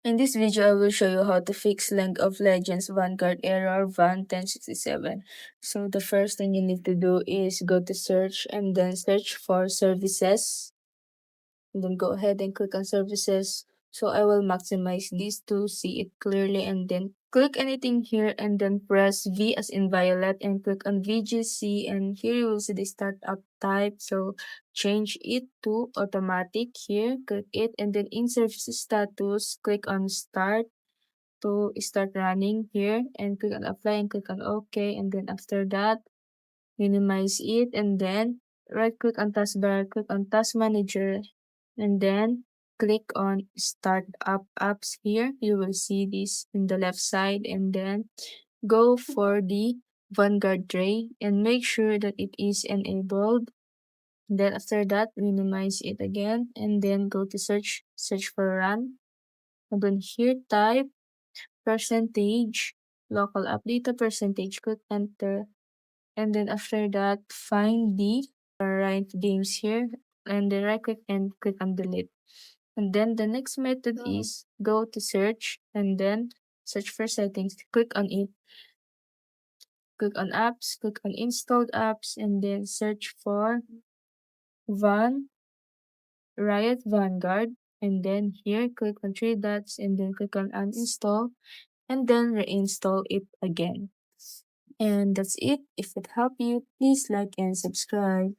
In this video, I will show you how to fix League of Legends Vanguard error VAN 1067. So the first thing you need to do is go to search and then search for services. And then go ahead and click on services. So I will maximize these to see it clearly and then click anything here and then press V as in violet and click on VGC, and here you will see the startup type. So change it to automatic here, click it, and then in services status, click on start to start running here and click on apply and click on OK, and then after that minimize it and then right click on taskbar, click on task manager, and then click on start up apps. Here you will see this in the left side, and then go for the Vanguard tray and make sure that it is enabled. Then after that minimize it again and then go to search for run, and then here type percentage local update percentage, click enter, and then after that find the right games here and then right click and click on delete. And then the next method is go to search and then search for settings, click on it, click on apps, click on installed apps, and then search for Van Riot Vanguard, and then here click on three dots and then click on uninstall and then reinstall it again. And that's it. If it helped you, please like and subscribe.